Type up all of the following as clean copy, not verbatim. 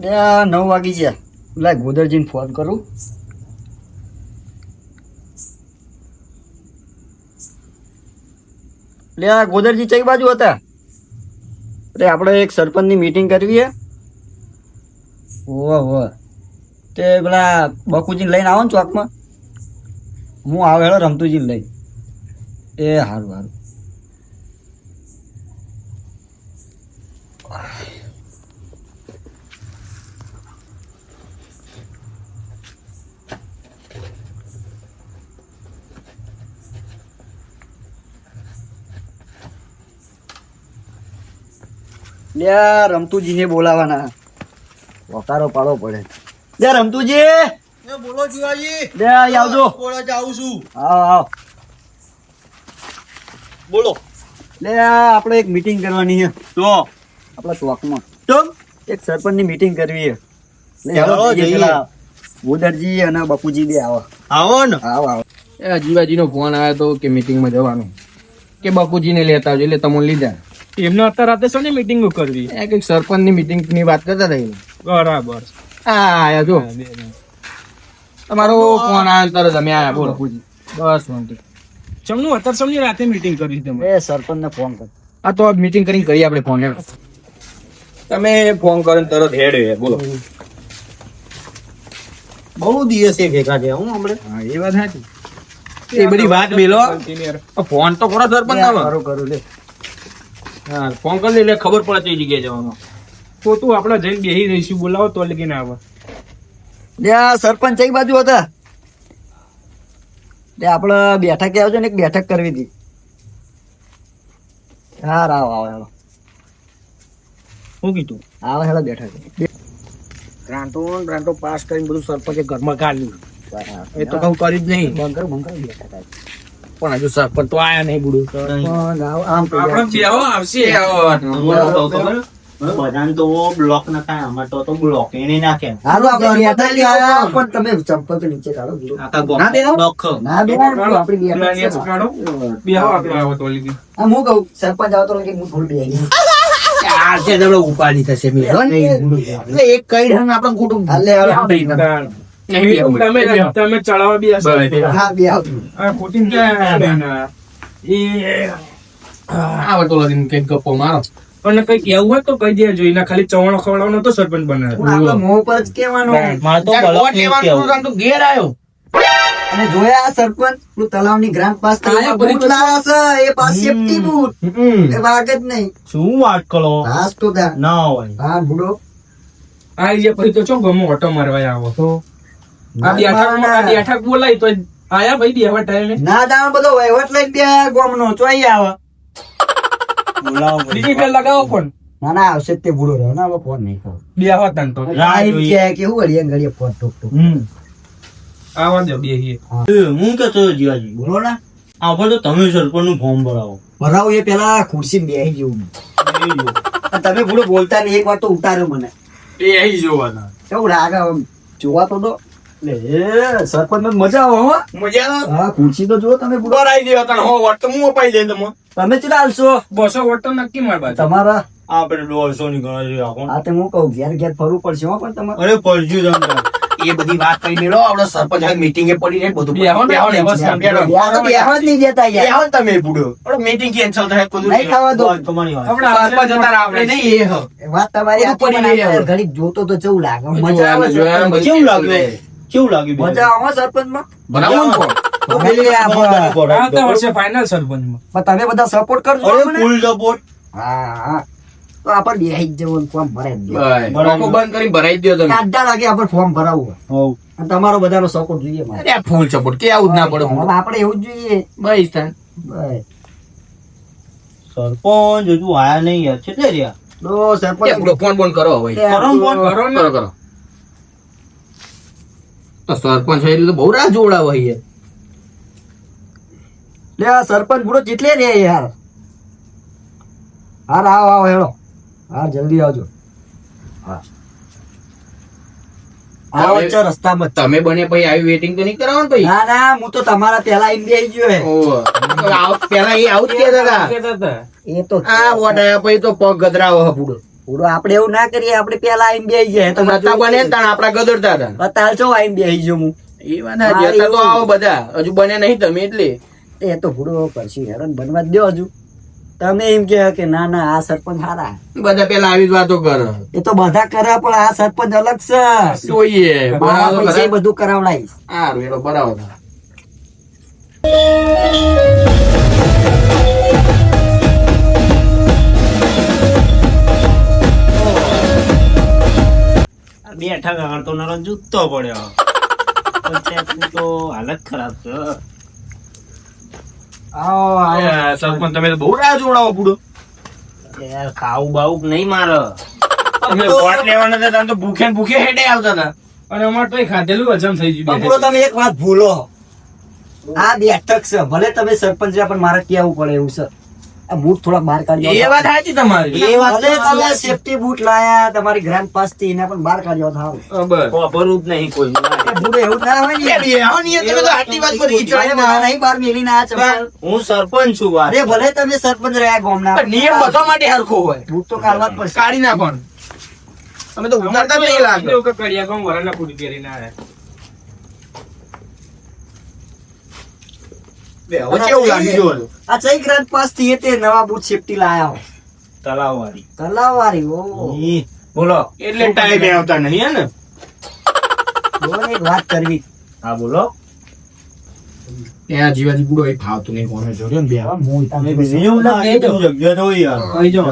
9 વાગી ગયા. પેલા ગોદરજીને ફોન કરું. લે આ ગોદરજી કઈ બાજુ હતા? અરે આપણે એક સરપંચની મીટિંગ કરવી હે. ઓહ તે પેલા બકુજીને લઈને આવો ને ચોકમાં. હું આવે હેડો રમતુજીને લઈ. એ સારું સારું. લ્યા રમતુજીને બોલાવાના. વકારો પાડવો પડે. લ્યા રમતુજી, બોલો જીવાજી. લે આવજો. બોલો જાઉં છું. આવ. બોલો. લે આપણે એક મીટિંગ કરવાની છે. તો આપણા ચોકમાં તમ એક સરપંચની મીટિંગ કરવી છે. ચાલો જઈએ. ગોદરજી અને બાપુજી બે આવો. આવો ને. આવો. એ જીવાજીનો ફોન આવ્યો તો કે મીટિંગમાં જવાનું, કે બાપુજીને લેતા આવજો, એટલે તમને લીધા. એમને અત્યારે રાતે શોની મીટિંગ કરવી? એ કંઈક સરપંચની મીટિંગની વાત કરતા હતા એ. બરાબર. હા આયા જો તમારો ફોન આવ્યો તરત અમે આયા. બોલો બાપુજી. બસ વાંધો. ચમનું અત્યારે સમજી રાતે મીટિંગ કરવી તમે? એ સરપંચને ફોન કર. આ તો મીટિંગ કરીને કરીએ આપણે ફોન. તમે ફોન કરો ને તરત હેડ. બોલો. બહુ દિવસે ભેગા થયા હું હમણાં. હા એ વાત સાચી. એ બધી વાત બેલો. ફોન તો ખરો સરપંચ નો. કરું લે. હા ફોન કરી લે એટલે ખબર પડે કઈ જગ્યાએ જવાનું. તો તું આપડે જઈને બેહી રહીશું, બોલાવો તો લગીને આવે. લે આ સરપંચ કઈ બાજુ હતા? લે આપણે બેઠક આવજો ને, એક બેઠક કરવી હતી. હા આવો આવો હેડો. શું કીધું? આવો હેડો બેઠક. ગ્રાન્ટો પાસ કરીને બધું સરપંચે ઘરમાં કાઢ્યું. એ તો કઉ કરી જ નહીં. બંકર બેઠક આવી. પણ હજુ સરપંચ તો આયા નહીં બુડું. પણ આમ તો આવશે. બધાને તો બ્લોક નખાય, અમારે તો બ્લોક એને નાખે. હાલો આપણે બેઠક લઈ આવો. પણ તમે ચંપલ તો નીચે કાઢો. આખા ગોમ ના બેહો. બ્લોક. ના બેહો, આપણી બેઠક છે. બેહો આપણે આવો તો લગી. આ હું કહું સરપંચ આવો તો કે હું થોડું બેહી ગઈ. ઉપાડી થશે એટલે એક કઈ ઢંગ આપણા કુટુંબ. હાલે હાલે. તમે ચડાવવા બી હશો. હા બે આવો. આ ખોટી ક્યાં આવતો લગીને કઈક ગપ્પો મારો. અને કઈક એવું હોય તો કહી દેજો. એના ખાલી ચવાણો ખવડાવવાનો તો સરપંચ બનાવે. આપણા મોં પર જ કહેવાનું. મારે તો ત્યારે બ્લોક વોટ નહીં લેવાનું કહેવું. હતું, તું ઘેર આવ્યો. અને જોયા આ સરપંચ પેલું તલાવની ગ્રાન્ટ પાસ આયા બૂટ લાવે છે. એ પાસ સેફટી બૂટ. એ વાગ જ નહીં. શું વાત કરો? હાસ તો દા. ના હોય. હા બુડો. આ જે પછી તો ચો ગમો ઓટો મારવા આવો તો આ બેઠક બોલાય તો આયા ભાઈ બેહવા ટાઈમે. ના દાણ બધો વહીવટ લઈને બે ગોમનો ચોઈ આવે. બોલાવો ભાઈ. બીજી ફેર લગાવો ફોન. ના ના આવશે જ તે બુડો રહ્યો ને. હવે ફોન નહીં કરો. બેહવા તન તો રાહ એમ જોઈએ. કહે કે હું ઘડીએ ને ઘડીએ ફોન ઠોક ઠોક. આવા દો બેહીએ. હું કેતો જીવાજી, બોલો ને. આપણે તો તમે સરપંચ નું ફોર્મ ભરાવો. ભરાવું એ પેલા ખુરશી બેહી જેવું. અને તમે બુડો બોલતા નહીં. એક વાર તો ઉતાર્યો મને. એ આઈ જોવાના. કેવું લાગે આમ જોવા તો દો. લે સરપંચ ને મજા આવે હો. મજા આવે. હા ખુરશી તો જુઓ તમે બુડો. બરાઈ દેવા તને હો વોટ તો હું અપાઈ દે તમે. તમે ચલા હાલશો બસો વોટ તો નક્કી માર બાજુ. તમારા. આપણે 150 ની ગણતરી રાખો. હા તે હું કહું ઘેર ઘેર ફરવું પડશે હો. પણ તમારે અરે પરજુ જમતા. એ બધી વાત કરી લેલો. આપડે સરપંચ મીટિંગ એ પડી રહે બધું. બેહો ને, બેહો ને, બસ બેહો ને. યાર તો બેહવા જ નહીં દેતા યાર. બેહો ને તમે બુડો. આપણે મીટિંગ કેન્સલ થાય બધું. નહીં ખાવા દો. તમારી વાત. આપણે સરપંચ હતા આપણે નહીં એ હ. વાત તમારી બધું પડી સાચી, પણ રહે. આ ઘડીક જોતો તો કેવું લાગે મજા આવે જોયા ને, સરપંચ. કેવું લાગ્યું? કેવું લાગ્યું? મજા આવે સરપંચ માં. બનાવો ને ફોન. આ તો વર્ષે ફાઇનલ સરપંચમાં. તમે બધા સપોર્ટ કરજો અરે મને. Full support. હા હા તો આપણે બેહી જ જવું ફોર્મ ભરાઈ જ દે. બરાબર. બંધ કરી ભરાઈ દો તમે. આડા લાગે આપણે ફોર્મ ભરાવવું હોય. હોવ. અને તમારો બધાનો સપોર્ટ જોઈએ મારે. અરે આ ફૂલ સપોર્ટ કે આવું જ ના પડે. હવે આપણે એવું જ જોઈએ. બસ તાન. બસ. સરપંચ હજુ આયા નહીં યાર. કેટલે રહ્યા? તો સરપંચ એ બુડો ફોન બોન કરો હવે. એ કરો ને ફોન. કરો ને. કરો કરો. તો સરપંચ થઈ રહ્યું તો બહુ રાહ જોવડાવે યાર. લે આ સરપંચ બુડો જેટલે રે યાર. હા આવો આવો હેડો. હા જલ્દી આવજો. હા આવો તમે- છે રસ્તામાં જ. તમે બને પછી આવી વેટિંગ તો નહીં કરાવો ને પછી. ના ના હું તો તમારા પેલા આઈને બેસી ગયો હે. ઓહો. પેલા એ આવું જ કહેતા હતા. કહેતા હતા. એ તો આ વોટ આયા પછી તો પગ ગધરાવો હ બુડો. પૂરો આપણે એવું ના કરીએ, આપણે પેલા આઈને બેસી જાય તો નતા બને ને તાણ આપડા ગદરતા હતા. અત્યારે ચો આઈને બેસી ગયો હું. એ વાત સાચી. અત્યારે તો આવો બધા હજુ બને નહીં તમે એટલે એ તો પૂરો કરશું હેરાન બનવા જ દો. હજુ તમે એમ કે ના ના આ સરપંચ સારા, બધા પેલા આવી જ વાતો કરે. એ તો બધા કરે પણ આ સરપંચ અલગ છે. જોઈએ મારા બરાબર પૈસે બધું કરાવડાવીશ. સારું એનો બરાબર. બેઠા વગર તો નરો જૂતો પડ્યો. પંચાયતની તો હાલત ખરાબ છે. સરપંચ તમે તો બહુ રાહ જોડાવો પૂડો. યાર ખાવું બાવું નહીં મારે. તમે વોટ લેવાના હતા તમે તો ભૂખે ને ભૂખે હેડે આવતા હતા. અને અમારે તો ખાધેલું હજમ થઈ પણ ગયું. પૂરો તમે એક વાત ભૂલો, આ બેઠક છે ભલે તમે સરપંચ રહ્યા પણ મારે કહેવું પડે એવું છે. આ બૂટ થોડા બહાર કાઢજો. એ વાત સાચી તમારી. એ વાત તમે સેફટી બૂટ લાયા તમારી ગ્રાન્ડ પાસ થી એને પણ બહાર કાઢ્યો થાવ. બસ. ખબરું જ નહીં કોઈ. બૂટ એવું ના હોય ને. તમે તો આટલી વાત કરી તમે મને નહીં બહાર મેલીને આ ચપ્પલ. હું સરપંચ છું વાત. અરે ભલે તમે સરપંચ રહ્યા ગામના, નિયમ બધા માટે હરખો હોય. બૂટ તો કાઢવા જ પડશે. કાઢી નાખવાનું. તમે તો ઉતારતા નહીં લાગે. એવું કે કડિયા ગામ વરાના પૂરી કરીને આયા. હવે કેવું લાગી ગયું હતું? આ ચઈ ગ્રાન્ડ પાસ થી તે નવા બૂટ સેફટી લાયા હો. તલાવવાળી. તલાવવાળી. ઓ બોલો. એટલે ટાઈમે આવતા નહીં હે ને? બોલો એક વાત કરવી. હા બોલો. ત્યાં જીવાજી બુડો એ ફાવતું નહીં કોને જોડ્યો ને બે. તમે એવું ના કીધું જગ્યા તો યાર. કહી જાઓ.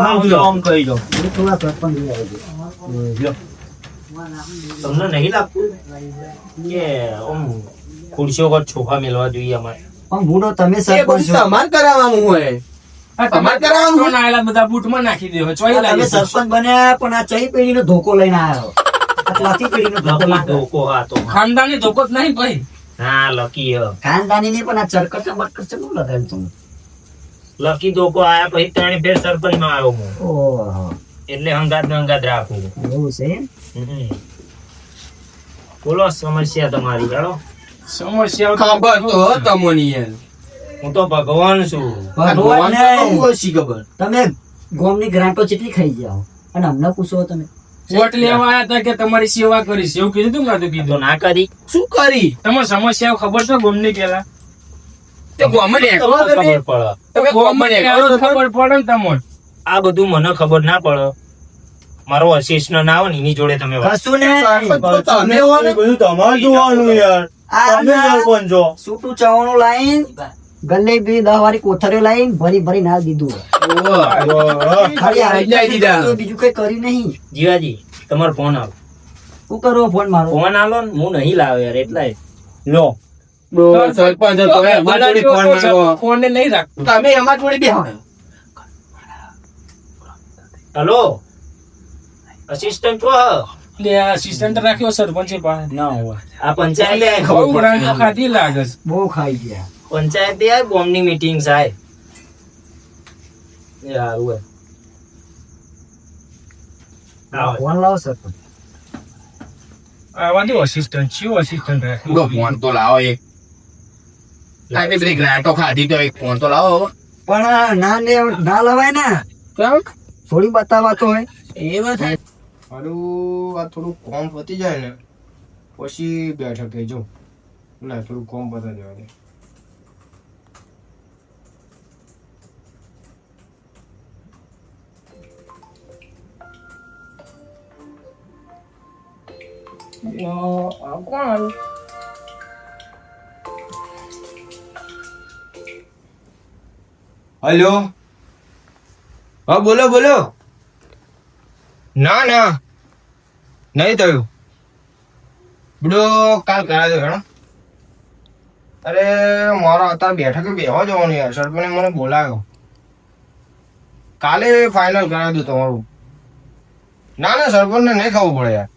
હા, બોલો, આમ કહી દો. થોડા સરપંચ રહ્યા. તમને નહીં લાગતું કે આમ ખુરશીઓ પર છોફા મેલવા જોઈએ અમારે? પણ બુડો તમે એ સરપંચ બધું છો. તમારે કરાવવાનું હોય. તમારે કરાવવાનું આયેલા બધા બૂટમાં નાખી દેવો. ચોઈ તમે લાગે સરપંચ બન્યા પણ આ ચઈ પેઢીનો ધોકો લઈને આવ્યો. આ ચોથી પેઢીનો ધોકો લકી લાગ્યો. ધોકો હા તો. ખાનદાની ધોકો જ નહીં ભાઈ. હા લકી હ. ખાનદાની નહીં પણ આ ચરકટ બરકટ છે શું લગાવ્યું તમે? લકી ધોકો આયા પછી ત્રણ ફેર સરપંચ માં આવ્યો હું. ઓહો એટલે હંગાત ને હંગાત રાખું. એવું છે એમ? હમ. બોલો સમસ્યા તમારી હેડો. સમસ્યા ખબર તો તમોની યાર. હું તો ભગવાન છું. ભગવાન ને ઓછી ખબર. તમે ગોમની ગ્રાન્ટો કેટલી ખાઈ જાઓ અને અમને પૂછો તમે? વોટ લેવા આયા હતા કે તમારી સેવા કરીશ એવું કીધું તું નતું તો કીધું? ના કરી. શું કરી? તમે સમસ્યા ખબર છે ગોમની પેલા? તે ગોમન એક ખબર પડે. તમે ગોમન એક ખબર પડે ને તમને. આ બધું મને ખબર ના પડે. મારો અસિસ્ટન્ટ ના આવે ને એની જોડે તમે વાત. કશું ને તમે હો ને? બધું તમારે જોવાનું યાર. સૂટું ચવાણું લાઈન ગલ્લે બી 10 વાળી કોથળીઓ લાઈન ભરી ભરી ના દીધું. ખાલી આ દીધા. બીજું કઈ કરી નહીં. જીવાજી તમારો ફોન આવો. શું કરવો ફોન મારો? ફોન આલો ને હું નહીં લાવ્યો યાર એટલે લો. સરપંચ તમે અમાર જોડે ફોન માંગો. ફોનને નહીં રાખતું. તમે અમાર જોડે બેહો. હલો અસિસ્ટન્ટ છો? એટલે આ assistant રાખ્યો સરપંચે પાસે. ના હોય. આ પંચાયત બહુ બ્રાન્ડો ખાધી લાગે છે. બહુ ખાઈ ગયા. પંચાયત આ બોમની મીટિંગ થાય. એ હારું હોય. આવો. ફોન લાવો સરપંચ. આવા દો assistant. શું assistant રાખ્યો? પૂરો ફોન તો લાવો એક. આટલી બધી ગ્રાન્ટો ખાધી તો એક ફોન તો લાવો. પણ ના લવાય ને. કેમ? થોડી બતાવવા તો હોય. એ વાત મારું આ થોડું કોમ પતી જાય ને પછી બેઠક જો ના થોડું કોમ પતા દેવા દે. હેલો હા બોલો બોલો. ના ના નહીં થયું બડો કાલ કરાવી દો હેડો. અરે મારો અત્યારે બેઠકે બેહવા જવાનું યાર. સરપંચે મને બોલાવ્યો. કાલે ફાઇનલ કરાવી દઉં તમારું. ના ના સરપંચને નહીં ખાવું પડે યાર.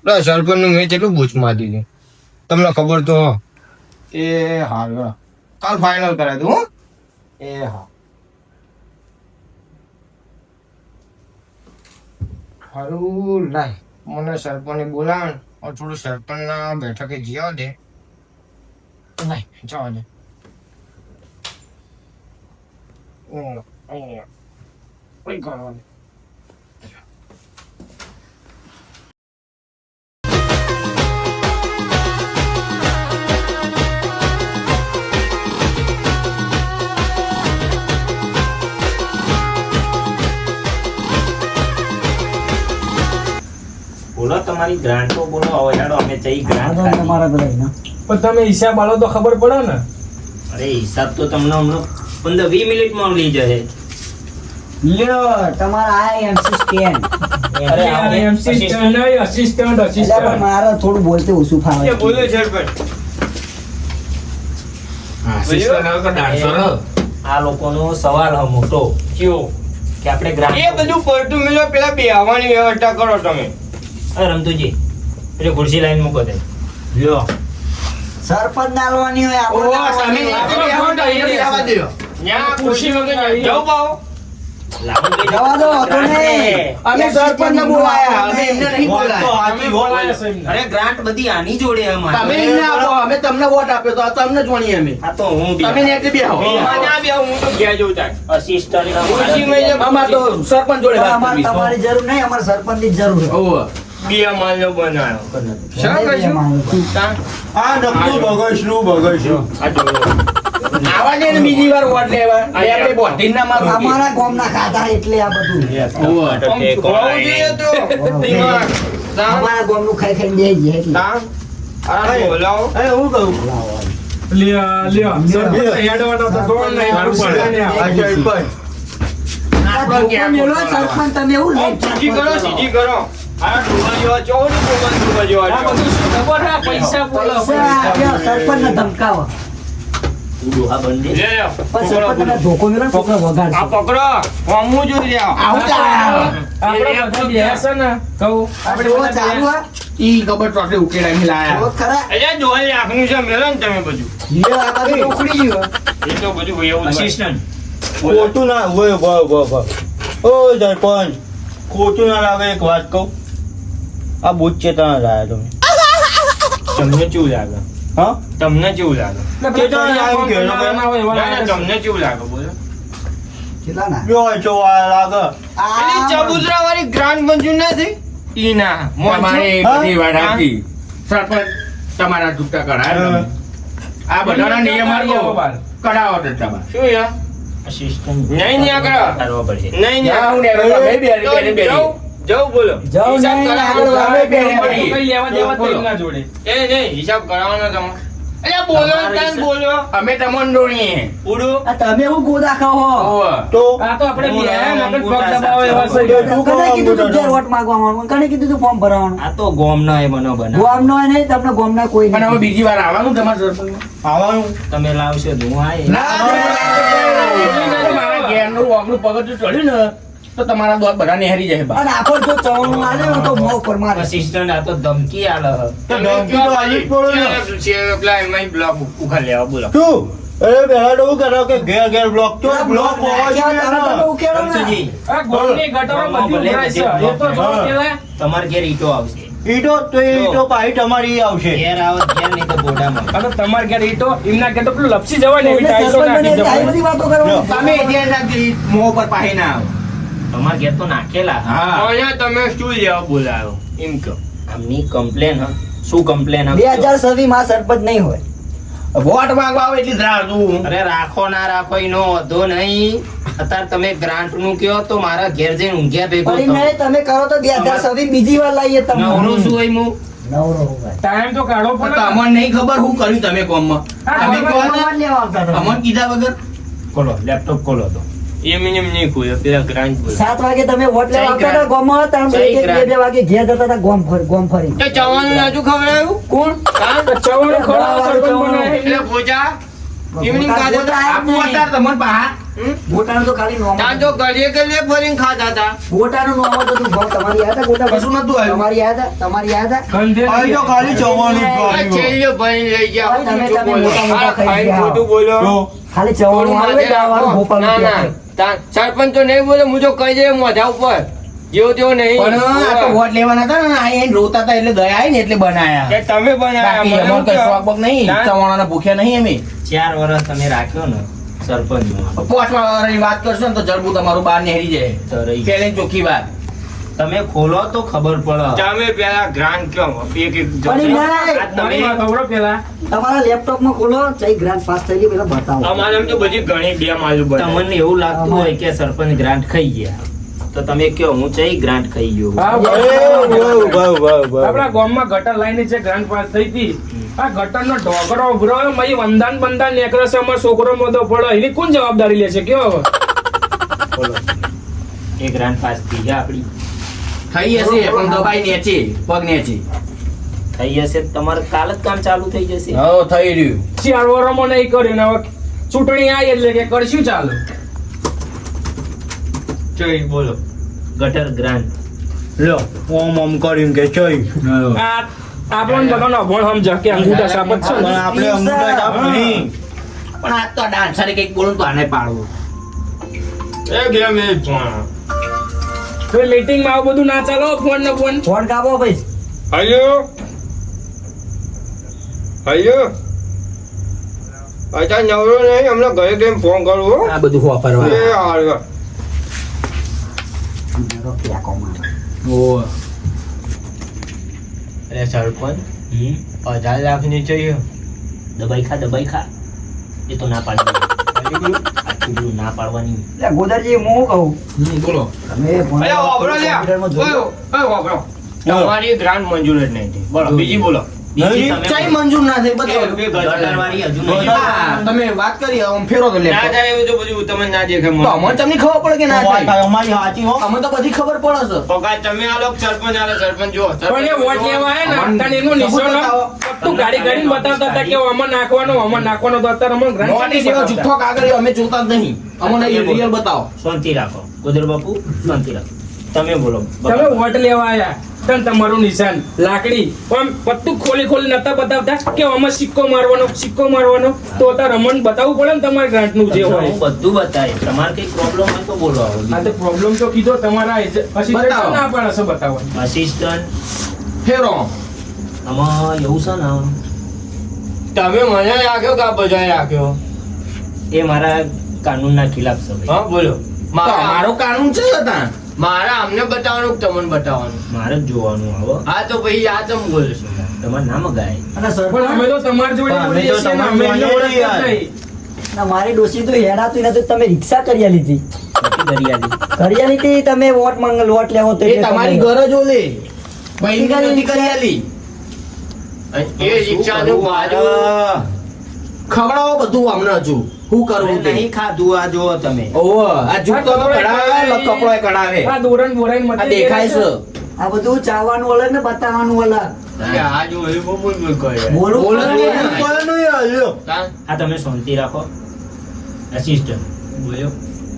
બસ સરપંચનું મેં કેટલું બૂચ મારી દીધી તમને ખબર તો. એ હા કાલ ફાઇનલ કરાવી દઉં. એ હા સારું લાય મને સરપંચને બોલાવે ને થોડું સરપંચના બેઠકે જવા દે. લાય જવા દે. કોઈ કરવાનું. બોલો તમારી ગ્રાન્ટો બોલો હવે હેડો અમે જઈ આ ગ્રાન્ટ તો ખાધી. તમારા બધા એના. પણ તમે હિસાબ આલો તો ખબર પડે ને. અરે હિસાબ તો તમને હમણાં 15-20 મિનિટમાં લઈ જશે. લ્યો તમારા આ MC સ્ટેન્ડ. અરે આ આપણે MC સ્ટેન્ડ નહીં, assistant, એટલે પણ assistant. મારે થોડું બોલતે ઓછું ફાવે. બોલો સરપંચ આ લોકોનો સવાલ હ મોટો કયો કે આપણે ગ્રાન્ટ એ બધું પડતું મિલો પેલા બેહવાની વ્યવસ્થા કરો તમે અરે રમતુજી એટલે ખુરશી લાઈન મૂકો દે લ્યો સરપંચ ના આલવાની હોય ઓહો, આપણે તમે આલવાની હોય. બેહો તો અહીંયા બેહવા દ્યો. ન્યા ખુરશી વગર જાઓ પાઓ. લાવો તો જવા દો, વાંધો નહીં. અમે સરપંચને બોલાયા, અમે એમને નહીં બોલાયા. તમે બોલાયા છો એમને. અરે ગ્રાન્ટ બધી આની જોડે તમે અમારે એમને આપો, અમે તમને વોટ આપ્યો તો આ તમને જ વણીએ અમે. આ તો હું તમે ન્યાથી બેહો. બેહો. ના બેહો, હું તો ઘેર જઉં તાર. અસિસ્ટન્ટ ખુરશીમાં એટલે અમારે તો સરપંચ જોડે પણ વાત અમારે કરવી. તમારી જરૂર નહીં, અમારે સરપંચની જ જરૂર છે. ઓહો. બે માળનો બનાવ્યો. શા બે કરશું? માણસો. તા? આ નકલું બગસનું બગસનું. આ જોવો. આવા દે ને બીજી વાર વોટ લેવા. બે આપણે બોધીને ના મારવું. અમારા ગામના ખાતા એટલે આ બધું. ઓહો. આમ ખોવાવું જોઈએ તો. દિમાગ. તા? અમારા ગામનું ખાઈ ખાઈને બેસી જાય એટલે. તા? આ બોલાવો. અરે હું કહું લ્યો, લ્યો. સરપંચ હેડવાનો તો કોણ નહીં, હારું પડે. આ સરપંચ. આ ધોકો મેલો સરપંચ તમે એવું આમ સીધી કરો, સીધી કરો. આ ડૂબા જેવા ચોરી ડૂબા જેવા આ બધું શું ખબર હે? પૈસા બોલો, પૈસા સરપંચને ધમકાવો. ડોહા બંને લે લે. પણ સરપંચ તમે ધોકો મેલો ને છોકરો આ વગાડશે. પકડો. હોમું જોઈ લે. આવું આપણે બધા બેસે ને કહું આપણે એવો ચાલુ હા? ઈ ખબર ચોટે ઉકેડાઈને એવો લાયા. ખરા? અલ્યા જોઈ આખનું છે મેલો ને તમે બધું. લ્યો, આ બાજુ તો ઉખડી ગયું. એ તો બધું એવું જ હોય. અસિસ્ટન્ટ ખોટું ના હોય ઓ સરપંચ ખોટું ના લાગે એક વાત કહું આ બુજ ચેતના લાયા તમે તમને કેવું લાગે? હા તમને કેવું લાગે? ના, ના, તમને કેવું લાગે બોલો? કેટલા ના? લ્યો છો આ લાગે પેલી ચબુતરા વાળી ગ્રાન્ટ મંજૂર નથી ઈ ના તમારી હા? બધી વાત સાચી. સરપંચ તમારા ચૂકતા કરાય તમે. આ બધાના નિયમ આવો. કરાવો તો તમે. શું યાર? અસિસ્ટન્ટ નહીં, નહીં આગળ. કરવા પડશે નહીં ના, હું નહીં નેરો તમે બેરી જાઉં જાઉં બોલો જાઉં હિસાબ નહીં, કરાવવાનો. આગળ તમે બેરી કઈ બેરી. લેવા દેવા તો એમના જોડે. એ નહીં હિસાબ કરાવવાનો તમે અલ્યા બોલો તાન બોલો અમે તમને દોણીએ. ઉડું આ તમે એવું ગોદા ખાઓ હો? ઓવે. તો આ તો આપણે બે નકર પગ મોટા દબાવો એવા છે. તું કને કીધું તું કોણ ઘેર વોટ માંગવા માંગવાનું? કને કીધું તું ફોર્મ ભરવાનું? આ તો ગોમનો એ બનો બના ગામનો હોય નહીં, તમને ગામના કોઈ પણ હવે નહીં. બીજી વાર આવવાનું તમારા સરપંચ. આવવાનું તમે લાવશો તો હું આવીશ. મારા ઘેરનું આપણું પગથિયું ચડ્યું ને તો તમારા દોત બધા નેહરી જાય બા. અને આખો જો ચવણું આલે ને તો મોં ઉપર મારે. અસિસ્ટન્ટ આ તો ધમકી આલે હ. તો ધમકી તો આલી જ પડે ને પેલા એમાં બ્લોક ઉખાડ લેવા બોલો શું અરે પેલા તો એવું કરો કે ઘેર ઘેર બ્લોક તો બ્લોક હોવો નાખ્યા જોઈએ તરત જ ને. ઉકેલો ને. રમતુજી, આ ગોળની ગટરો બધી ઉભરાય છે. એ તો જો પેલા તમારે ઘેર ઈટો આવશે ઈટો તો એ ઈટો પાછી તમારી આવશે ઘેર આવત ઘેર નહીં તો ગોડામાં આ તો તમારે ઘેર ઈટો એમના ઘેર તો પેલું લપસી જવાય ને એવી એટલે ટાઈસો સરપંચ નાખી બને એટલે આવી જવાય. બધી વાતો કરવાની. તમે ધ્યાન રાખજો ઈ મોં પર પાહી ના આવો. તમારે ઘેર તો નાખેલા હા. અહીંયા તમે શું લેવા બોલાયો એમ કહો આમની કમ્પ્લેન હ શું કમ્પ્લેન 2026 માં સરપંચ નહીં હોય. વોટ માંગવા આવે એટલી જ રાહ જોઉં. અરે રાખો ના રાખો એનો વધો નહીં અત્યારે તમે ગ્રાન્ટ નું કયો તો મારા ઘેર જઈને ઊંઘ્યા ભેગો પણ એમ નહીં, તમે કરો તો 2026 બીજી વાર લાવીએ તમને. નવરું શું હોય હું નવરો હોય. ટાઈમ તો કાઢો પણ પણ તમને નહીં ખબર શું કર્યું તમે ગામમાં. હા, તમે હવે કહો ને, ગામમાં જ લેવા આવતા હતા. અમને કીધા વગર. ખોલો લેપટોપ ખોલો તો એમ નહીં ખોલ્યો પેલા ગ્રાન્ટ બોલો 7 વાગે તમે વોટ લેવા આવતા હતા ગામમાં, ત્રણ જય એક એક, બે બે વાગે ઘેર જતા હતા ગામ ફરી. તો ચવાણું નાજુ ખવડાવ્યું કોણ ચવણ ખોળા સરપંચ બનાવે. એટલે ભોજા evening ખાધા ગોટા હતા. આપું અત્યારે તમને પાહા. ગોટાનું તો ખાલી નોમ ત્યાં તો ગળીએ ગળીએ ફરીને ખાધા હતા ગોટાનું નોમ હતું. ભાવ તમારી યાદ હતા? ગોટા કશું નતું આવ્યું. તમારી યાદ હતા? તમારી યાદ હતા? ગંધે અહીં તો ખાલી જવાનું જ આ આવ્યું. છેલ્લો ભાઈને લઈ ગયા હું તમે જૂઠું મોટા બોલ્યો. મોટા આ ખાઈ ખાઈને ગયા. ખોટું બોલ્યો તો ખાલી થોડું ચવણું આવે માથે દાવાનું રાખો. ભોપાલનું ના, ના. ત્યાં. સરપંચ તો નહીં બોલે હું તો કહી દે મોઢા ઉપર જેવો તેવો નહીં પણ આ તો વોટ લેવાના હતા ને આ એને રોતા હતા એટલે દયા આવી ને એટલે બનાયા. કે તમે બનાવ્યા બાકી મને એમાં કઈ કહો. શોખ બોખ નહીં. ના. ચવાણાના ભૂખ્યા નહીં અમે. 4 વર્ષ તમે રાખ્યો ને સરપંચ પોચમાં વાળાની વાત કરશો ને તો જરબુ તમારું બહાર નીકળી જાય તો રહી. પેલી ચોખ્ખી વાત. તમે ખોલો તો ખબર પડે. તમે પેલા ગ્રાન્ટ કયો એક પણ એ ના, આ તમે મારી વાત સાંભળો પેલા. તમારા લેપટોપમાં ખોલો ચઈ ગ્રાન્ટ પાસ થયેલી પેલા બતાવો. અમારે એમ તો બધી ઘણી બે માલું બને તમને એવું લાગતું હોય કે સરપંચ ગ્રાન્ટ ખાઈ ગયા તો તમે કયો હું ચઈ ગ્રાન્ટ ખાઈ ગયો. હા, વાહ. આપણા ગામમાં ગટર લાઈન જે ગ્રાન્ટ પાસ થઈ હતી આ ગટરનો ઢોકરો ઉભરો મય વંદાન બંદાન નેકરે છે અમાર છોકરો મોદો પડે એની કોણ જવાબદારી લે છે કયો હવે? બોલો એ ગ્રાન્ટ પાસ થઈ ગયા આપડી થઈ હશે પણ દબાઈ નેચી પગ નેચી. થઈ જશે તો તમારે કાલ જ કામ ચાલુ થઈ જશે. હો થઈ રહ્યું. 4 વર્ષમાં નહીં કર્યું ને હવે ચૂંટણી આવી એટલે કે કરશું ચાલુ. ચઈ બોલો ગટર ગ્રાન્ટ લ્યો ઓમ કર્યું કે ચઈ આ આપણને બધાનો અભણ સમજ કે અંગૂઠા સાબત છે પણ ને. આપણે અંગૂઠા કાપી નહીં. પણ આ તો ડાન્સરે કઈક બોલું તો આને પાડવું. એ 2 મિનિટ પણ તો મીટિંગમાં આવું બધું ના ચાલો ફોન ને ફોન. ફોન કાપો ભાઈ. હલો અચ્છા નવરો નહીં હમણાં ઘરે કેમ ફોન કરું આ બધું વાપરવા. એ હાલ મારો પ્યાકો મારો. ઓ અરે સરપંચ 10 લાખ ની चाहिए દબાઈ ખા એ તો ના પાડવાની આટલું બધું ના પાડવાની. એટલે ગોદરજી હું શું કહું બોલો. તમે ભણો, અરે વાપરો લ્યા કોમ્પ્યુટરમાં જોજો. ઓય વાપરો તમારી ગ્રાન્ટ મંજૂર જ નહીં થઈ બોલો બીજી બોલો બીજી નહીં? તમે ચાઈ મંજૂર ના થઈ બતાવો. ગટરવાળી હજુ નહીં. હા, તમે વાત કરી આમ ફેરો તો ના લેપટોપ. થાય એવું તો બધું તમને ના દેખે તો અમને તમને ખબર પડે કે ના વાત થાય. અમારી સાચી હો. અમને તો બધી ખબર પડે છે. પગાર તમે આલો સરપંચ આલો સરપંચ જો પણ એ વોટ લેવા આયા ને અત્યારે એનું નિશાન તું ગાડી ગાડીને બતાવતા હતા કે આમાં નાખવાનો તો અત્યારે અમને ગ્રાન્ટ નોટિસ એવો બતાવતા. જુઠ્ઠો કાગળ અમે જોતા જ નહીં. અમને રિયલ બતાવો. શાંતિ રાખો ગોદર બાપુ શાંતિ રાખો. તમે બોલો તમે વોટ લેવા આયા તને તમારું નિશાન લાકડી આમ પત્તું ખોલી નતા બતાવતા કે આમાં સિક્કો મારવાનો તો અત્યારે રમણ બતાવવું પડે ને તમારે ગ્રાન્ટ નું જે હોય. હું બધું બતાવીશ. તમારે કઈ પ્રોબ્લેમ હોય તો બોલો આવો. આ તો પ્રોબ્લેમ તો કીધો તમારા પછી બતાવો. ના પાડે છે બતાવવાનું. અસિસ્ટન્ટ ફેરો. આમાં એવું છે ને તમે મને રાખ્યો કે આ બધા રાખ્યો એ મારા કાનૂનના ખિલાફ છે ભાઈ. હા બોલો તો અમારો કાનૂન છે હતા. મારા અમને બતાવવાનું કે તમને બતાવવાનું મારે જ જોવાનું આવો. હા તો પછી આ તમે બોલો છો તમારે ના મગાય. અને પણ અમે તો તમારી જોડે પણ અમે બોલીએ તો છીએ ને, અમે તમારી એટલે જોડે ઓળખતા જ યાર. નહીં. ના, મારી ડોસી તો હેડાતું નતું, તમે રિક્ષા કરી લીધી. કરી લીધી તમે વોટ લેવો તો એ એટલે તમારી તમે- ગરજ ઓલે ભાઈ નથી કરી આલી. એ રિક્ષાનું ભાડું ખવડાવો બધું અમને હજુ શું કરવું તે. નહીં ખાધું આ જુઓ તમે. ઓહો, આ જૂતો તો કઢાવે કપડો કઢાવે. આ દોરણ બોરાઈને આ મટી દેખાય છે. આ બધું ચાવવાનું અલગ ને બતાવવાનું અલગ. કે આ જો એ બહુ બોલ કરે બોલું બોલો ખરું જ ને. નહીં. કોઈનું યાર, લ્યો. આ તમે શાંતિ રાખો. અસિસ્ટન્ટ બોલ્યો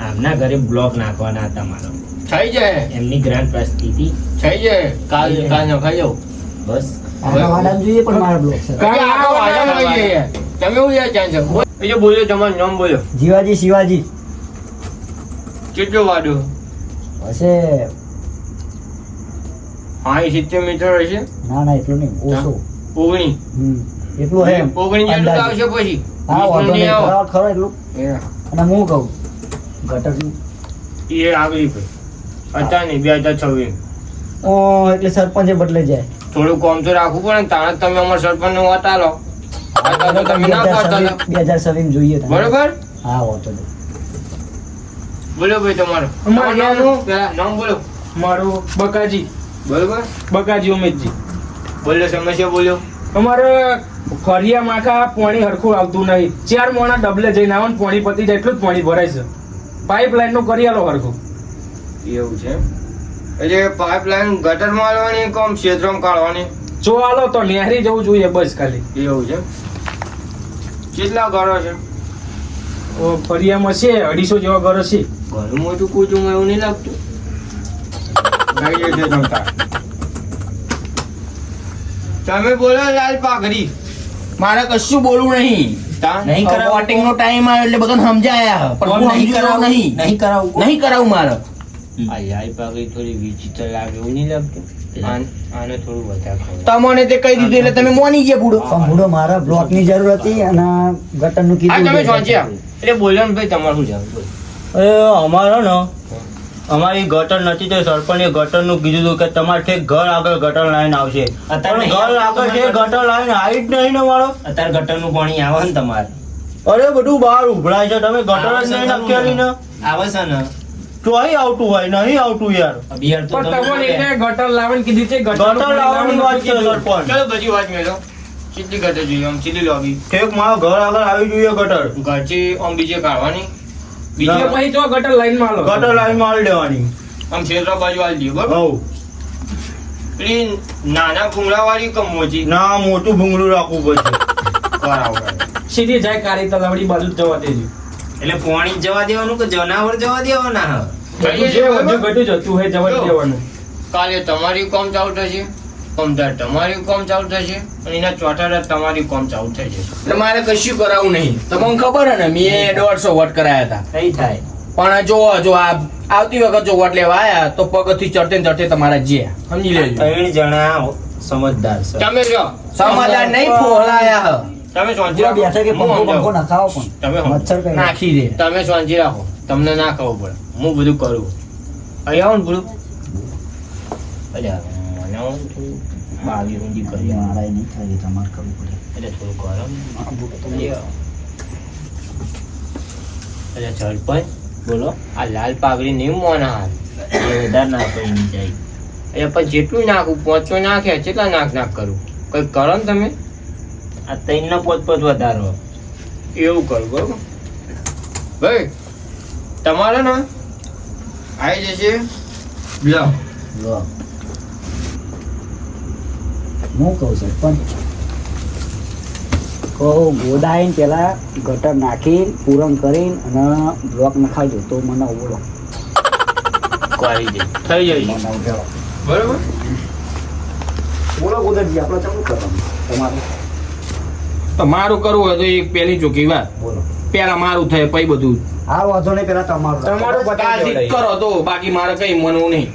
આમના ઘરે બ્લોક નાખવાના હતા મારો. થઈ જાય એમની ગ્રાન્ટ પાસ થઈ હતી. થઈ જાય કાલ નખાઈ જાવ બસ આના વાડાને જોઈએ પણ મારા બ્લોક છે. આખો વાયદા મળી જાય તમે એવું યાર ચાન્સ બીજો બોલ્યો તમારું નામ બોલ્યો જીવાજી શિવાજી કેટલો વાડું હશે. 70 મીટર હશે ના એટલું નહીં, ઓછું. 19 એટલું હે એમ. 19 જેટલું તો અંદાજે. આવશે પછી હા, વાંધો નહીં. આવો. ખરાબ ખરો એટલું. અને હું કહું ગટરનું એ આગળ ભાઈ અત્યારે નહીં 2026 એટલે સરપંચે બદલે જાય. થોડું કોમ તો રાખવું પડે ને તાણે જ તમે અમારા સરપંચ ને વાત આલો આ તો તમે ના પાડતા હતા. 2027 જોઈએ તમે. બરોબર હા વાંધો નહીં. બોલો ભાઈ તમારું અમારું તમારું નામ શું? પેલા નામ બોલો મારું બકાજી બરોબર ઉમેદજી. બોલ્યો સમસ્યા બોલ્યો અમારે ફરિયા માખા પાણી હરખું આવતું નહીં. 4 મોણા ડબલે જઈને આવો ને પાણી પતી જાય એટલું જ પાણી ભરાય છે. પાઇપલાઇન નું કરી આલો હરખું. એવું છે એટલે પાઇપલાઇન ગટરમાં આલવાની કોમ ક્ષેત્રમાં કાઢવાની જો આલો તો નહેરી જવું જોઈએ બસ ખાલી. એવું છે કેટલા ઘરો છે ઓ ફરિયામાં છે 250 જેવા ઘરો છે. ઘણું મોટું કુટુંબ એવું નહીં લાગતું લઈએ છે જમતા તમે બોલો લાલ પાઘડી મારે કશું બોલવું નહીં. નહીં કરાવું. વોટિંગ નો ટાઈમ આવ્યો એટલે બધાને સમજાયા પણ હું નહીં સમજ્યો કરાવું નહીં. નહીં કરાવું નહીં કરાવું મારે. આ લાલ પાઘડી થોડી વિચિત્ર લાગે એવું નહીં લાગતું આને થોડું વધારે ખવડાવો. તમને તે કહી દીધું એટલે તમે મોની ગયા બુડો. પણ બુડો મારા બ્લોક ની જરૂર હતી અને ગટરનું આ કીધું તમે સોચ્યા એટલે બોલો ને ભાઈ તમારું જાવ બોલો. અમારો ને અમારી ગટર નથી તો સરપંચે ગટરનું કીધું હતું કે તમારે ઠેક ઘર આગળ ગટર લાઈન આવશે અત્યારે પણ ઘર આગળ ઠેક ગટર લાઈન આવી જ નહીં ને મારો. અત્યારે ગટરનું પાણી આવે ને તમારે અરે બધું બહાર ઉભરાય છે તમે ગટર જ નહીં નાખી ને આવે છે ને ચોઈ આવતું હોય નહીં આવતું યાર. બિયર તો પણ તમે તમને એને ગટર લાવવાની કીધી છે ગટર લાવવાની વાત છે સરપંચ. ચલો બધી વાત મેલો ચીટલી ગટર જોઈએ આમ ચીટલી લોબી ઠેક મારા ઘર આગળ આવી જોઈએ ગટર. ઘરથી આમ બીજે કાઢવાની બીજે પછી જો ગટર લાઈનમાં આલો ગટર લાઈન માં આલી દેવાની. આમ છેતરા બાજુ આલી દઈએ બરોબર હઉ. પેલી નાના ભૂંગળા વાળી કે મોજી ના મોટું ભૂંગળું રાખવું પડશે. કરાવો સીધી જાય કાળી તલાવડી બાજુ જ જવા દેજો એટલે પાણી જવા દેવાનું કે જનાવર જવા દેવાના હા બધું જે વધુ ઘટ્યું જતું હોય જવા જ દેવાનું કાલે તમારી કોમ ચાલુ થશે કોમદાર તમારી કોમ ચાલુ થશે અને એના ચોથા રાત તમારી કોમ ચાલુ થઈ જશે એટલે મારે કશું કરાવવું નહીં તમને ખબર હે ને મેં 150 વોટ કરાયા હતા કઈ થાય પણ જો આ આવતી વખત જો વોટ લેવા આયા તો પગથી ચડતે ને ચડતે તમારા જે સમજી લેજો 3 જણા સમજદાર છે તમે જો સમાધાન નહીં ફોલાયા હ તમે શાંતિ પૂરા બેઠા કે રાખો પંખો પંખો નખાવો પણ તમે હમ. મચ્છર કઈ નાખી દે તમે શાંતિ રાખો તમને ના ખબર પડે હું બધું કરું અહીં આવો ને બધું અલ્યા મને થોડું બાવી ઊંધી કરી મારા નહીં થાય એ તમારે કરવું પડે એટલે થોડું કરો ને. અલ્યા સરપંચ બોલો આ લાલ પાઘડી નહીં મોના હાલ એ વધારે ના પડી જાય અહીંયા પણ જેટલું નાખું પોચો નાખ્યા કેટલા નાખ કરું કઈ કરો ને તમે આ 3 નો પોત વધારો એવું કરું બરોબર ભાઈ તમારે ને આવી જશે લો લો. હું કહું સરપંચ ગોદાઈને પેલા ગટર નાખી પૂરણ કરીને અને બ્લોક નખાઈ દો તો મને ઓળો કરી દે થઈ જાય મને ઉઠાડો. બરોબર બોલો ગોદરજી આપણે ચાલુ કરવાનું તમારું તો મારું કરવું હોય તો એક પહેલી ચોખ્ખી વાત બોલો. પેલા મારું થાય પછી બધું આ વાંધો નહીં પેલા તમારું તમારું કાલથી જ કરો તો બાકી મારે કઈ મનવું નહીં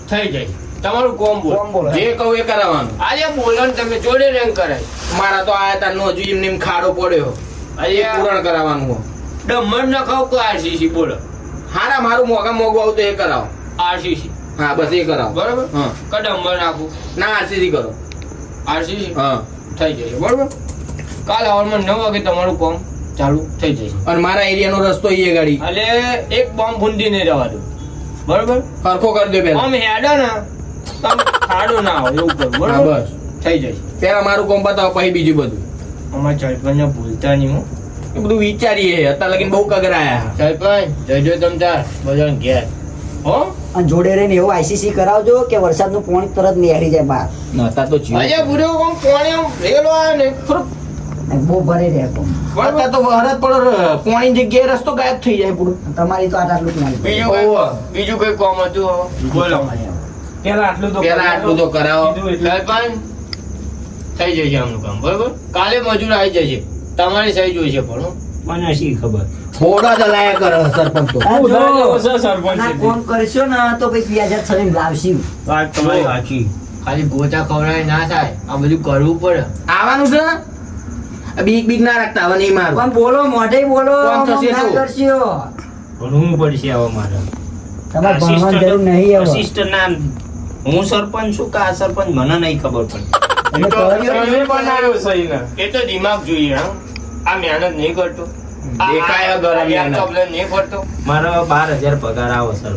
થઈ જાય તમારું કોમ બોલ કોમ બોલો. જે કહું એ કરાવવાનું આજે બોલો ને તમે જોડે રેન્ક કરાય મારા તો આયા તા નો હજુ એમને એમ ખાડો પડ્યો આજે પૂરણ કરાવવાનું હોય ડમર ન ખાવ તો આરસીસી બોલો હારા મારું મોગા મોગું આવું તો એ કરાવો આરસીસી હા બસ એ કરાવો બરોબર હા કે ડમર નાખું ના આરસીસી કરો આરસીસી હા થઈ જશે બરોબર કાલ સવારમાં 9 વાગે તમારું કોમ ચાલુ થઈ જશે અને મારા એરિયાનો રસ્તો એ ગાડી એટલે એક બોમ્બ ફૂંદી નહીં રહેવા દો બરોબર સરખો કરી દો પેલા આમ હેડો ને તમે ખાડો ના હોય એવું કરું હા બરોબર બસ થઈ જશે પેલા મારું કોમ બતાવો પછી બીજું બધું અમારા સરપંચને ભૂલતા નહીં હું એ બધું વિચારીએ અત્યારે લગીને બહુ કગરાયા સરપંચ જજો તમ તાર બધાને ઘેર હો અને જોડે રહીને એવું આઈસીસી કરાવજો કે વરસાદનું પાણી તરત નીકળી જાય બહાર નતા તો જીવ આજે બુડો કોમ કોણે આમ રેલો આવે ને થોડુંક અને બહુ ભરી રહે કોમ. અત્યારે તો વરસાદ પડે પોણી જગ્યાએ રસ્તો ગાયબ થઈ જાય પૂરું તમારી તો આટલું જ નહીં બીજું કઈ કોમ હતું હવે? બોલો પેલા આટલું તો પેલા આટલું તો કરાવો કીધું એટલે સરપંચ થઈ જશે આમનું કામ બરોબર કાલે મજૂર આવી જશે તમારી સહી જોઈશે પણ હો. મને શી ખબર ફોડા ચલાયા કરે સરપંચ તો આ જો, ઉધાર જેવો છે સરપંચ આના એટલે. કોમ કરશો ને તો પછી 2006 લાવશું. વાત તમારી સાચી. ખાલી ગોચા ખવડાવી ના થાય આ બધું કરવું પડે આવવાનું છે ને? આ બીક બીક ના રાખતા હવે નહીં મારું પણ બોલો મોઢે બોલો કોમ થશે ના તો. કરશો. ભણવું પડશે હવે મારે તમારે ભણવાની જરૂર નહીં હવે. અસિસ્ટન્ટ ના હું સરપંચ છું કે આ સરપંચ મને નહીં ખબર પડતી એટલે કર્યો તમે બનાવ્યો સહી ને એ તો દિમાગ જોઈએ હા આ મહેનત નહીં કરતો દેખાય ગરમ મહેનત. નહીં કરતો મારો 12,000 પગાર આવો સર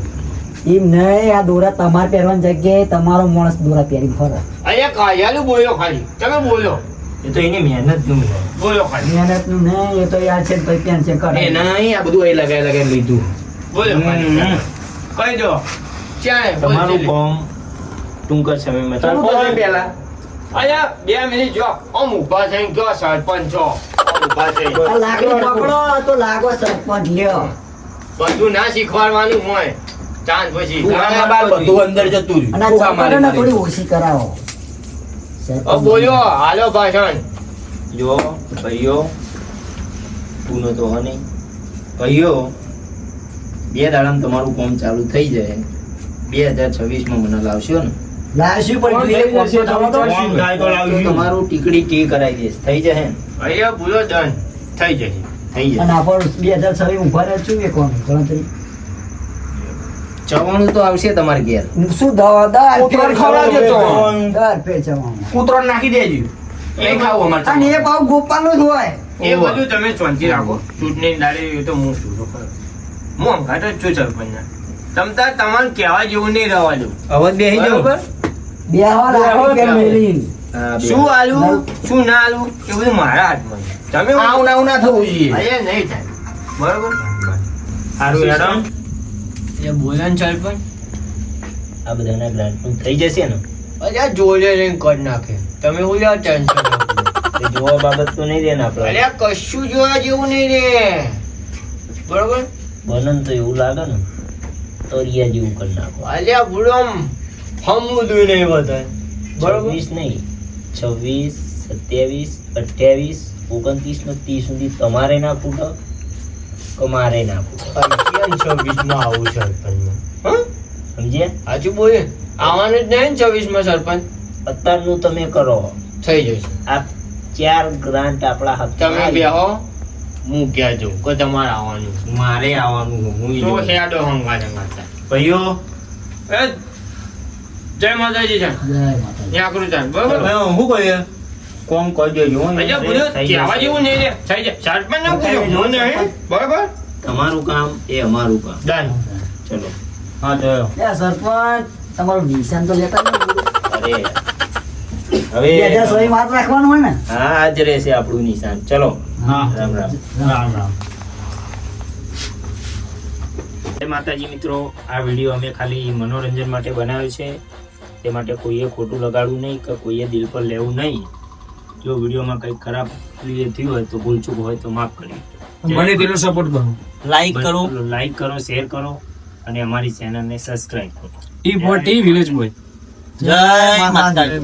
એમ નહીં, આ દોરા તમારે પહેરવાની જગ્યાએ તમારો માણસ દોરા પહેરીને ફરે. અહીંયા કાયાલું બોલ્યો ખાલી તમે બોલો એ તો એની મહેનત નું છે બોલો ખાલી મહેનતનું નહીં, એ તો યાર છે ને પછી પેન્શન એ કરે. નહીં આ બધું અહીં લગાઈ લગાઈને લીધું બોલો ખાલી કહી દો ક્યાં તમારું કોમ ટૂંક જ સમયમાં ચાલુ થશે. કરજો પેલા અહીંયા 2 મિનિટ જો આમ ઊભા થઈને ગયો સરપંચ છો આમ ઊભા થઈ આ લાકડી પકડો તો લાગો સરપંચ લ્યો. બધું ના શીખવાડવાનું હોય ચાંદ પછી ગામમાં બાર બધું અંદર જતું રહ્યું. અને આ ફૂંકા મારી ચપ્પલોને મારી. થોડી ઓછી કરાવો. બોલ્યો હાલો ભાષણ જો ભાઈઓ તું તો હો નહીં ભાઈઓ 2 દાડામાં તમારું કામ ચાલુ થઈ જાય 2026 માં મને લાવશો ને લાવશું પણ જોઈએ કોણ તો થવો તો. કોણ થાય તો તો લાવશું. તમારું ટીકડી ટી કરાવી દઈશ થઈ જશે ને? અહીંયા પૂરો દન થઈ જશે. થઈ જશે. અને આપણે 2006 ઊભા રહ્યા છું એ કોણ ગણતરી ચવાણું તો આવશે તમારે ઘેર. શું દવા દર કૂતરો ખવડાવજો તો. દર ફેર જવાનું. કૂતરો નાખી દેજો એ ખાવું અમારે અને એ ભાવ ગોપાલનું જ હોય એ બધું તમે શાંતિ રાખો. ચૂંટણી દાડે તો હું છું તો ખરો. હું અંગાત જ છું સરપંચના. તમતાર તમારે કહેવા જેવું નહીં રહેવા દઉં. અવાજ બેસી જાઓ. બરોબર? બે હવા લાખી કે મેલીન. હા, બે. શું આલું શું ના આલું એ બધું મારા હાથમાં છે. તમે આવું ના આવું ના થવું જોઈએ. અહીંયા નહીં થાય. બરોબર? સારું હેડો. એ બોલે ને સરપંચ આ બધાના ગ્રાન્ટનું થઈ જશે ને? અલ્યા જોડે લઈને કર નાખે. તમે હું યાર ટેન્શન તે જોવા બાબત તો નહીં રહે ને આપણે. અલ્યા કશું જોવા જેવું નહીં રે. બરોબર? બનન તો એવું લાગે ને તો રિયા જેવું કરી નાખો. અલ્યા બુડમ હમુદું નહીં બધાય. બરોબર? 26 નહીં 26 27 28 29 ને 30 સુધી તમારે ના ફૂટો કે મારે ના ફૂટો. 26 માં આવું સરપંચમાં. હં? સમજ્યા? હાચું બોલે આવવાનું જ નહીં ને 26 માં સરપંચ અત્યારનું તમે કરો. થઈ જશે. આ 4 ગ્રાન્ટ આપણા હાથમાં તમે આવી. બેહો હું ક્યાં જઉં કે તમારે આવવાનું. મારે આવવાનું હું તો હેડો હંગાતે માતા. ભાઈઓ એ જય માતાજી જાન. જય માતાજી. ત્યાં કરું જાન. બરોબર? શું કહીએ કોમ કરી દેજો હો. અલ્યા બોલ્યો થઈ જશે. કહેવા જેવું નહીં રે. થઈ જાય. સરપંચ ના પૂછો હું નહીં. બરોબર? તમારું કામ એ અમારું કામ. ડન. ચલો. હા ચલો. યા સરપંચ તમારું નિશાન તો લેતા અરે હવે હવે સોય માર રાખવાનું હોય ને હા આજ રહેશે આપણું નિશાન. ચલો. હા. રામ રામ. રામ રામ. જય માતાજી મિત્રો, આ વિડીયો અમે ખાલી મનોરંજન માટે બનાવ્યો છે. તે માટે કોઈએ ખોટું લગાડવું નહીં કે કોઈએ દિલ પર લેવું નહીં. જો વિડીયોમાં કંઈક ખરાબ થયું હોય તો ભૂલચૂક હોય તો માફ કરી. મને તેનો સપોર્ટ કરો. લાઈક કરો, શેર કરો અને અમારી ચેનલને સબસ્ક્રાઇબ કરો. E for T village boy. જય માતાજી.